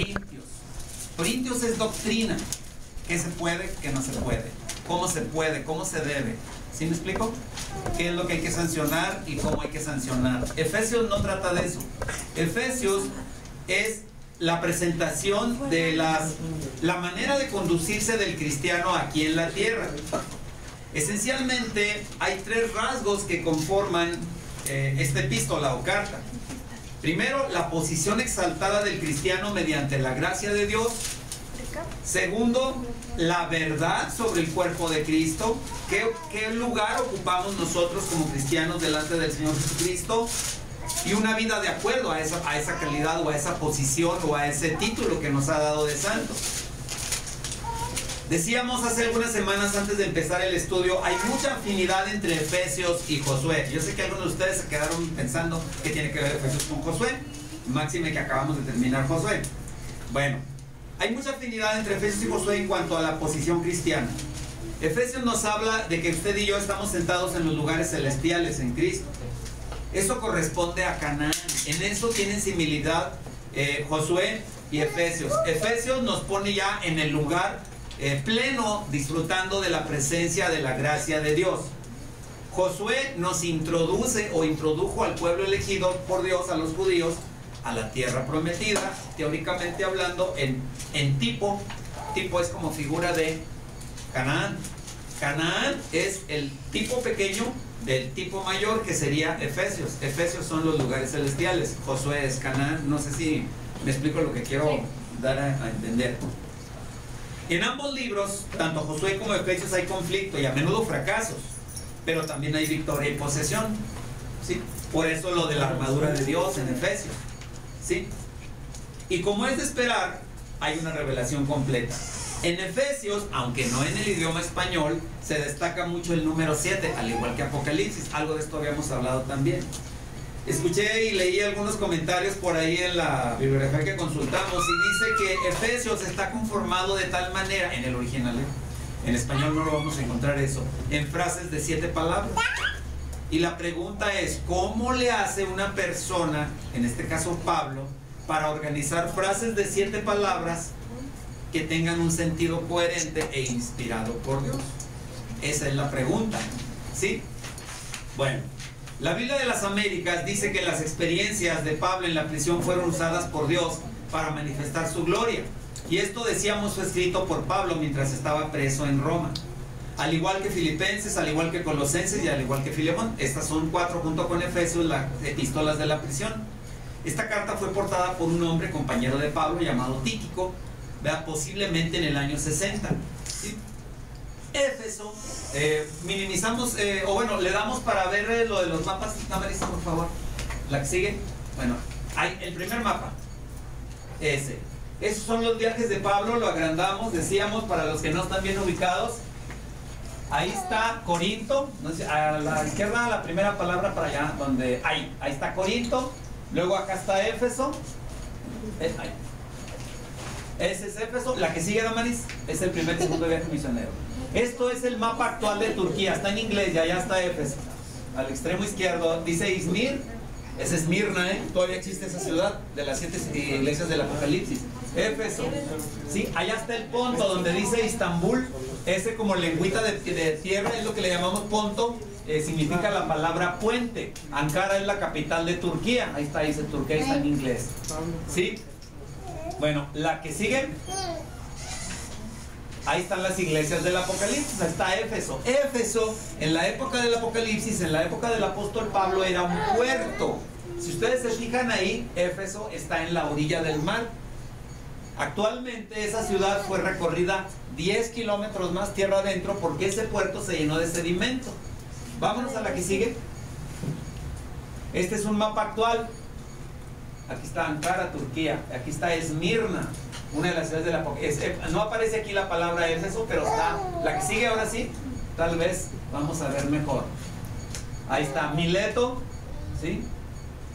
Corintios. Corintios es doctrina. ¿Qué se puede? ¿Qué no se puede? ¿Cómo se puede? ¿Cómo se debe? ¿Sí me explico? ¿Qué es lo que hay que sancionar y cómo hay que sancionar? Efesios no trata de eso. Efesios es la presentación de la manera de conducirse del cristiano aquí en la tierra. Esencialmente hay tres rasgos que conforman esta epístola o carta. Primero, la posición exaltada del cristiano mediante la gracia de Dios. Segundo, la verdad sobre el cuerpo de Cristo. ¿Qué lugar ocupamos nosotros como cristianos delante del Señor Jesucristo? Y una vida de acuerdo a esa calidad o a esa posición o a ese título que nos ha dado de santo. Decíamos hace algunas semanas antes de empezar el estudio, hay mucha afinidad entre Efesios y Josué. Yo sé que algunos de ustedes se quedaron pensando que tiene que ver Efesios con Josué, máxime que acabamos de terminar Josué. Bueno, hay mucha afinidad entre Efesios y Josué en cuanto a la posición cristiana. Efesios nos habla de que usted y yo estamos sentados en los lugares celestiales en Cristo. Eso corresponde a Canaán. En eso tienen similituad Josué y Efesios. Efesios nos pone ya en el lugar pleno, disfrutando de la presencia de la gracia de Dios. Josué nos introduce o introdujo al pueblo elegido por Dios, a los judíos, a la tierra prometida, teóricamente hablando, en tipo. Tipo es como figura de Canaán. Canaán es el tipo pequeño del tipo mayor, que sería Efesios. Efesios son los lugares celestiales. Josué es Canaán. No sé si me explico lo que quiero dar a entender. En ambos libros, tanto Josué como Efesios, hay conflicto y a menudo fracasos, pero también hay victoria y posesión, ¿sí? Por eso lo de la armadura de Dios en Efesios, ¿sí? Y como es de esperar, hay una revelación completa. En Efesios, aunque no en el idioma español, se destaca mucho el número 7, al igual que Apocalipsis. Algo de esto habíamos hablado también. Escuché y leí algunos comentarios por ahí en la bibliografía que consultamos y dice que Efesios está conformado de tal manera, en el original, en español no lo vamos a encontrar eso, en frases de 7 palabras. Y la pregunta es, ¿cómo le hace una persona, en este caso Pablo, para organizar frases de 7 palabras que tengan un sentido coherente e inspirado por Dios? Esa es la pregunta, ¿sí? Bueno, la Biblia de las Américas dice que las experiencias de Pablo en la prisión fueron usadas por Dios para manifestar su gloria. Y esto, decíamos, fue escrito por Pablo mientras estaba preso en Roma. Al igual que Filipenses, al igual que Colosenses y al igual que Filemón. Estas son 4 junto con Efesios, las epístolas de la prisión. Esta carta fue portada por un hombre compañero de Pablo llamado Tíquico, posiblemente en el año 60. ¿Sí? Éfeso, minimizamos, o bueno, le damos para ver lo de los mapas. Marisa, por favor, la que sigue. Bueno, hay el primer mapa, esos son los viajes de Pablo, lo agrandamos, decíamos, para los que no están bien ubicados. Ahí está Corinto, a la izquierda la primera palabra para allá, donde ahí está Corinto, luego acá está Éfeso, ahí. Ese es Éfeso. La que sigue, Damaris, es el primer y segundo viaje misionero. Esto es el mapa actual de Turquía, está en inglés, y allá está Éfeso. Al extremo izquierdo dice Izmir, es Esmirna, todavía existe esa ciudad de las 7 iglesias del Apocalipsis. Éfeso, ¿sí? Allá está el Ponto, donde dice Istambul, ese como lengüita de tierra es lo que le llamamos Ponto, significa la palabra puente. Ankara es la capital de Turquía, ahí está, dice Turquía, está en inglés, ¿sí? Bueno, la que sigue, ahí están las iglesias del Apocalipsis, ahí está Éfeso. Éfeso, en la época del Apocalipsis, en la época del apóstol Pablo, era un puerto. Si ustedes se fijan ahí, Éfeso está en la orilla del mar. Actualmente esa ciudad fue recorrida 10 kilómetros más tierra adentro porque ese puerto se llenó de sedimento. Vámonos a la que sigue. Este es un mapa actual. Aquí está Ankara, Turquía. Aquí está Esmirna, una de las ciudades de la... No aparece aquí la palabra Éfeso, pero está... La que sigue ahora sí, tal vez vamos a ver mejor. Ahí está Mileto, ¿sí?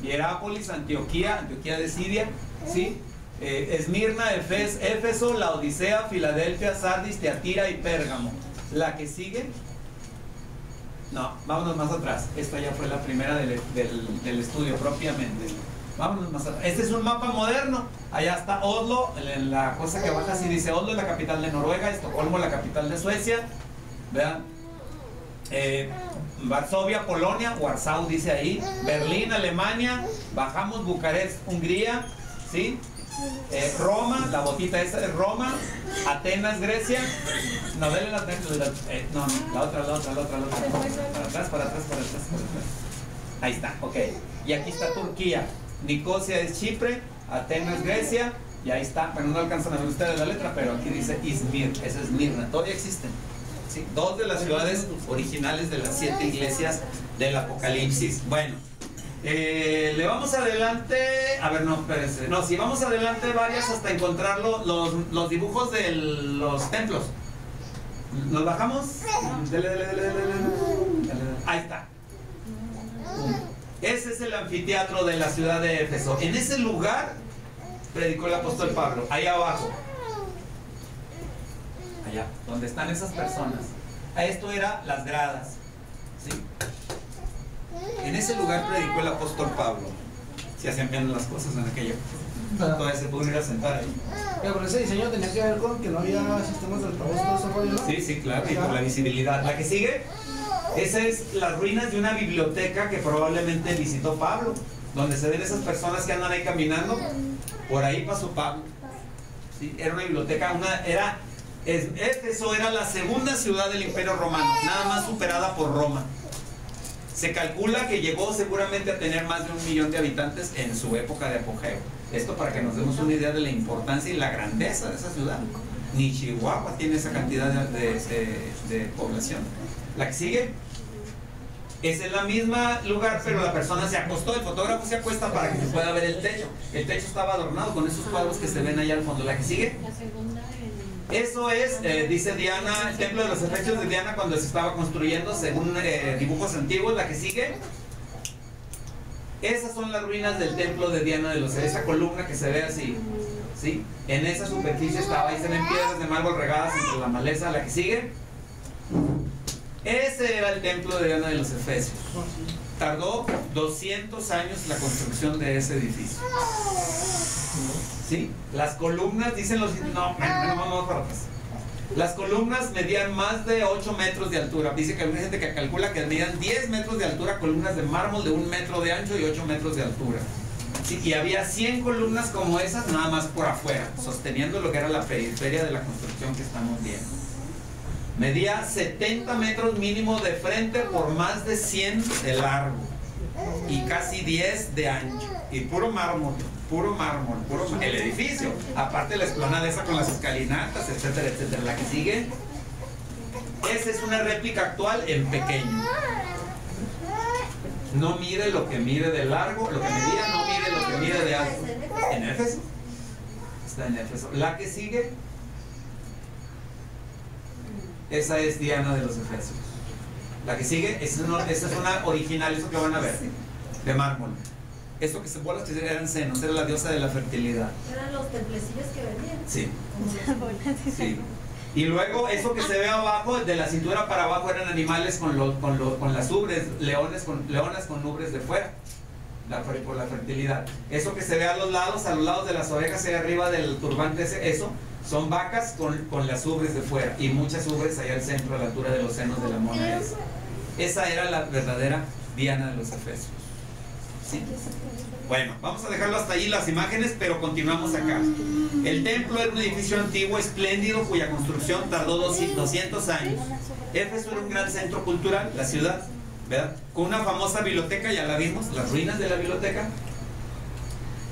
Hierápolis, Antioquía de Siria, ¿sí? Esmirna, Éfeso, Laodicea, Filadelfia, Sardis, Teatira y Pérgamo. La que sigue... No, vámonos más atrás. Esta ya fue la primera del estudio propiamente. Vámonos más atrás. Este es un mapa moderno. Allá está Oslo, en la cosa que baja así dice Oslo, la capital de Noruega, Estocolmo, la capital de Suecia. Vean. Varsovia, Polonia, Warsaw dice ahí, Berlín, Alemania, bajamos Bucarest, Hungría, ¿sí? Roma, la botita esa es Roma, Atenas, Grecia, no, denle la otra, para atrás, ahí está, ok, y aquí está Turquía, Nicosia es Chipre, Atenas, Grecia, y ahí está, bueno, no alcanzan a ver ustedes la letra, pero aquí dice Izmir, esa es Mirna, todavía existen. ¿Sí? 2 de las ciudades originales de las 7 iglesias del Apocalipsis. Bueno, le vamos adelante. A ver, no, espérense. No, si vamos adelante varias hasta encontrar los dibujos de los templos. ¿Nos bajamos? Dele. Ahí está. Ese es el anfiteatro de la ciudad de Éfeso. En ese lugar predicó el apóstol Pablo, ahí abajo. Allá, donde están esas personas. A esto era las gradas, ¿sí? En ese lugar predicó el apóstol Pablo. Si hacían bien las cosas en aquella época. Todavía se pudo ir a sentar ahí. Pero ese diseño tenía que ver con que no había sistemas de altavoz, todo ese rollo, ¿no? Sí, claro, y por la visibilidad. La que sigue, esa es las ruinas de una biblioteca que probablemente visitó Pablo, donde se ven esas personas que andan ahí caminando. Por ahí pasó Pablo. ¿Sí? Era una biblioteca, Éfeso era la segunda ciudad del Imperio Romano, nada más superada por Roma. Se calcula que llegó seguramente a tener más de 1 millón de habitantes en su época de apogeo. Esto para que nos demos una idea de la importancia y la grandeza de esa ciudad. Ni Chihuahua tiene esa cantidad de población. La que sigue es en la misma lugar, pero la persona se acostó, el fotógrafo se acuesta para que se pueda ver el techo. El techo estaba adornado con esos cuadros que se ven allá al fondo. La que sigue. Eso es, dice Diana, el templo de los Efesios de Diana cuando se estaba construyendo según dibujos antiguos. La que sigue, esas son las ruinas del templo de Diana de los Efesios, esa columna que se ve así, ¿sí? En esa superficie estaba, ahí se ven piedras de mármol regadas entre la maleza. La que sigue, ese era el templo de Diana de los Efesios. Tardó 200 años la construcción de ese edificio. ¿Sí? Las columnas, dicen los... No, vamos para atrás. Las columnas medían más de 8 metros de altura. Dice que hay gente que calcula que medían 10 metros de altura, columnas de mármol de 1 metro de ancho y 8 metros de altura. ¿Sí? Y había 100 columnas como esas nada más por afuera, sosteniendo lo que era la periferia de la construcción que estamos viendo. Medía 70 metros mínimo de frente por más de 100 de largo y casi 10 de ancho. Y puro mármol. El edificio, aparte la explanada esa con las escalinatas, etcétera, etcétera. La que sigue, esa es una réplica actual en pequeño. No mide lo que mide de largo, lo que medía, no mide lo que mide de alto. En Éfeso, está en Éfeso. La que sigue, esa es Diana de los Efesios. La que sigue, esa es una original, eso que van a ver, de mármol. Esto que se bolas que eran senos, era la diosa de la fertilidad. Eran los templecillos que venían. Sí. Sí. Y luego eso que se ve abajo, de la cintura para abajo, eran animales con las ubres, leonas con ubres de fuera, por la fertilidad. Eso que se ve a los lados de las orejas y arriba del turbante, eso son vacas con las ubres de fuera y muchas ubres allá al centro, a la altura de los senos de la mona. Esa era la verdadera Diana de los Efesios. ¿Sí? Bueno, vamos a dejarlo hasta ahí las imágenes, pero continuamos acá. El templo era un edificio antiguo, espléndido, cuya construcción tardó 200 años. Éfeso era un gran centro cultural, la ciudad, ¿verdad? Con una famosa biblioteca, ya la vimos, las ruinas de la biblioteca.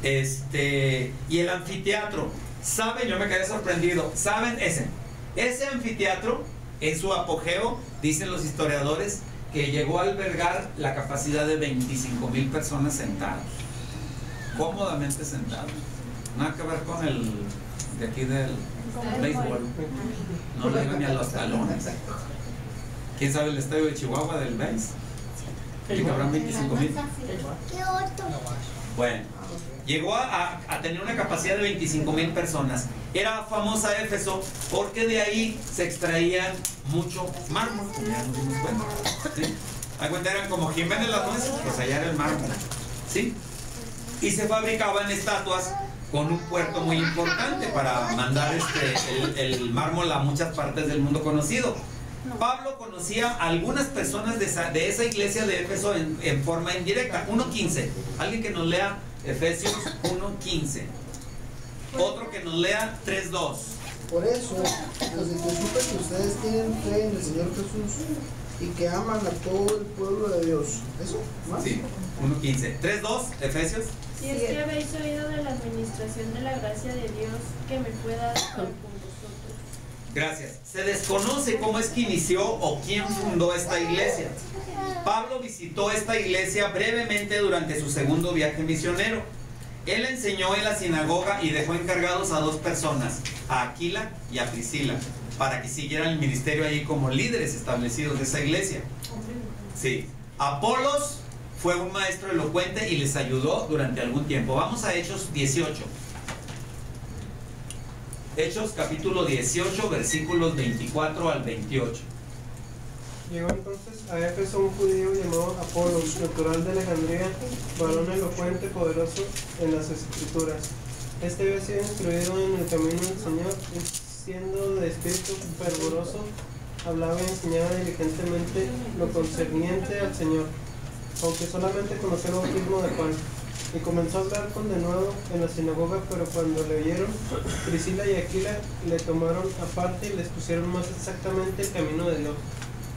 Y el anfiteatro. ¿Saben? Yo me quedé sorprendido. ¿Saben? Ese anfiteatro, en su apogeo, dicen los historiadores, que llegó a albergar la capacidad de 25,000 personas sentados, cómodamente sentados. Nada que ver con el de aquí del béisbol, no le iban ni a los talones. ¿Quién sabe el estadio de Chihuahua del béis? Que cabrán 25,000. Bueno, llegó a tener una capacidad de 25,000 personas. Era famosa Éfeso porque de ahí se extraían mucho mármol. Ya nos dimos cuenta. ¿Sí? A cuenta eran como Jiménez las nueces, pues allá era el mármol. ¿Sí? y se fabricaban estatuas con un puerto muy importante para mandar el mármol a muchas partes del mundo conocido. Pablo conocía a algunas personas de esa iglesia de Éfeso en forma indirecta. 1.15. Alguien que nos lea Efesios 1.15. Otro que nos lea 3.2. Por eso, desde que supe que ustedes tienen fe en el Señor Jesús y que aman a todo el pueblo de Dios. ¿Eso? ¿Más? Sí, 1.15. 3.2, Efesios. Si es que habéis oído de la administración de la gracia de Dios que me fue dada con vosotros. Gracias. Se desconoce cómo es que inició o quién fundó esta iglesia. Pablo visitó esta iglesia brevemente durante su segundo viaje misionero. Él enseñó en la sinagoga y dejó encargados a 2 personas, a Aquila y a Priscila, para que siguieran el ministerio allí como líderes establecidos de esa iglesia. Sí. Apolos fue un maestro elocuente y les ayudó durante algún tiempo. Vamos a Hechos 18. Hechos capítulo 18, versículos 24 al 28. Llegó entonces a Éfeso un judío llamado Apolos, natural de Alejandría, varón elocuente, poderoso en las Escrituras. Este había sido instruido en el camino del Señor y, siendo de espíritu fervoroso, hablaba y enseñaba diligentemente lo concerniente al Señor, aunque solamente conocía el bautismo de Juan. Y comenzó a hablar con denuedo en la sinagoga, pero cuando le oyeron, Priscila y Aquila le tomaron aparte y les pusieron más exactamente el camino de Dios.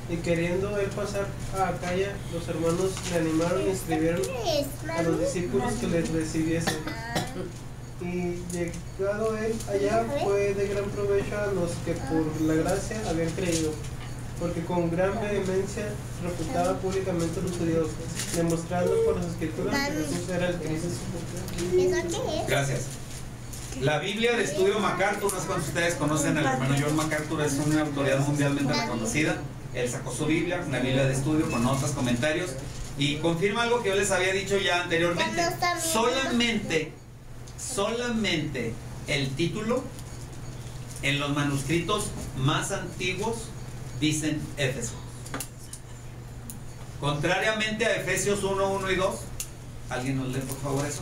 Y queriendo él pasar a Acaya, los hermanos le animaron y escribieron a los discípulos que les recibiesen. Y llegado él allá, fue de gran provecho a los que por la gracia habían creído, porque con gran vehemencia refutaba públicamente a los judíos, demostrando por las Escrituras que Jesús era el Cristo. Gracias. La Biblia de Estudio MacArthur, no sé cuántos de ustedes conocen al hermano John MacArthur, es una autoridad mundialmente reconocida. Él sacó su Biblia, una Biblia de estudio con notas, comentarios, y confirma algo que yo les había dicho ya anteriormente. Solamente el título en los manuscritos más antiguos dicen Éfeso. Contrariamente a Efesios 1, 1 y 2. ¿Alguien nos lee por favor eso?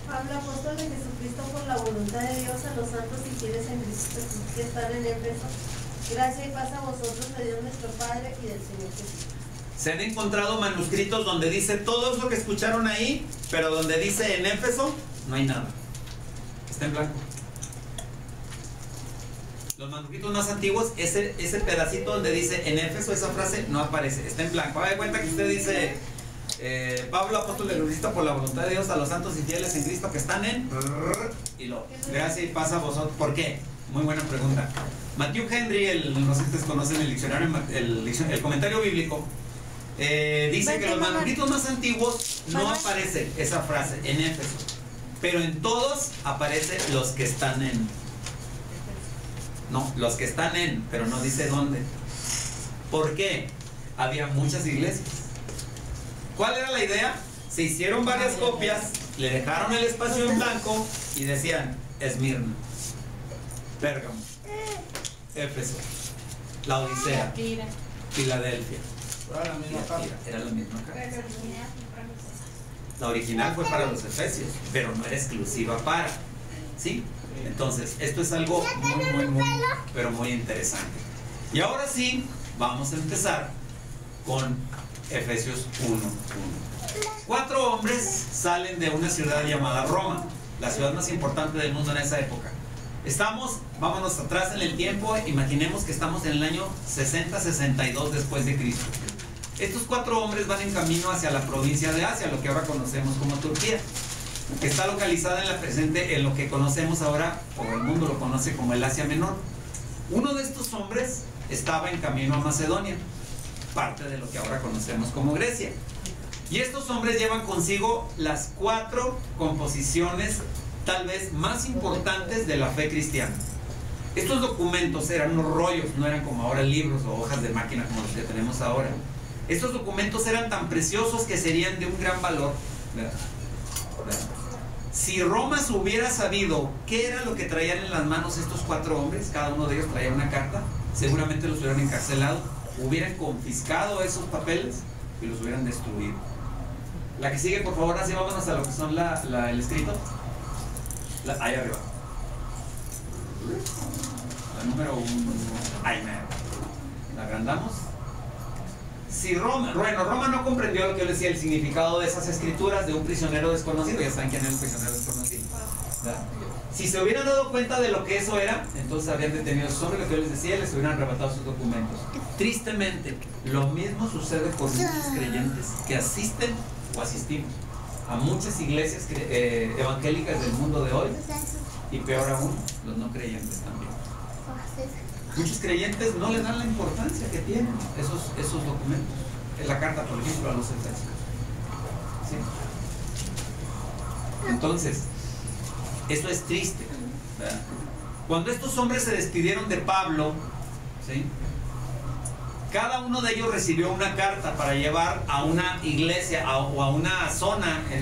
Pablo, apóstol de Jesucristo, por la voluntad de Dios, a los santos y fieles en Cristo Jesús que están en Éfeso, gracia y paz a vosotros de Dios nuestro Padre y del Señor Jesús. Se han encontrado manuscritos donde dice todo eso que escucharon ahí, pero donde dice en Éfeso, no hay nada. Está en blanco. Los manuscritos más antiguos, ese pedacito donde dice en Éfeso, esa frase no aparece, está en blanco. Haga de cuenta que usted dice Pablo, apóstol de Jesucristo, por la voluntad de Dios, a los santos y fieles en Cristo que están en y lo gracia y paz a vosotros. ¿Por qué? Muy buena pregunta. Matthew Henry, no sé si ustedes conocen el diccionario, el comentario bíblico, dice que los manuscritos más antiguos no aparece esa frase en Éfeso, pero en todos aparece los que están en. No, los que están en, pero no dice dónde. ¿Por qué? Había muchas iglesias. ¿Cuál era la idea? Se hicieron varias copias, le dejaron el espacio en blanco y decían Esmirna, Pérgamo, Éfeso, Laodicea, Filadelfia. Era la misma carta. La original fue para los efesios, pero no era exclusiva para. ¿Sí? Entonces, esto es algo muy interesante. Y ahora sí, vamos a empezar con Efesios 1:1. 4 hombres salen de una ciudad llamada Roma, la ciudad más importante del mundo en esa época. Vámonos atrás en el tiempo, imaginemos que estamos en el año 60-62 después de Cristo. Estos 4 hombres van en camino hacia la provincia de Asia, lo que ahora conocemos como Turquía, que está localizada en lo que conocemos ahora, o el mundo lo conoce como el Asia Menor. Uno de estos hombres estaba en camino a Macedonia, parte de lo que ahora conocemos como Grecia. Y estos hombres llevan consigo las 4 composiciones tal vez más importantes de la fe cristiana. Estos documentos eran unos rollos, no eran como ahora libros o hojas de máquina como los que tenemos ahora. Estos documentos eran tan preciosos que serían de un gran valor. Si Roma se hubiera sabido qué era lo que traían en las manos estos 4 hombres, cada uno de ellos traía una carta, seguramente los hubieran encarcelado hubieran confiscado esos papeles y los hubieran destruido. La que sigue, por favor, así vámonos a lo que son el escrito. Ahí arriba. La número 1. Ahí me. La agrandamos. Si Roma no comprendió lo que yo les decía, el significado de esas escrituras de un prisionero desconocido. Ya saben quién es un prisionero desconocido, ¿verdad? Si se hubieran dado cuenta de lo que eso era, entonces habrían detenido sobre lo que yo les decía y les hubieran arrebatado sus documentos. Tristemente, lo mismo sucede con muchos creyentes que asisten o asistimos a muchas iglesias evangélicas del mundo de hoy, y peor aún, los no creyentes también. Muchos creyentes no le dan la importancia que tienen esos documentos. En la carta, por ejemplo, a los Efesios. ¿Sí? Entonces, eso es triste, ¿verdad? Cuando estos hombres se despidieron de Pablo, ¿sí?, cada uno de ellos recibió una carta para llevar a una iglesia o a una zona en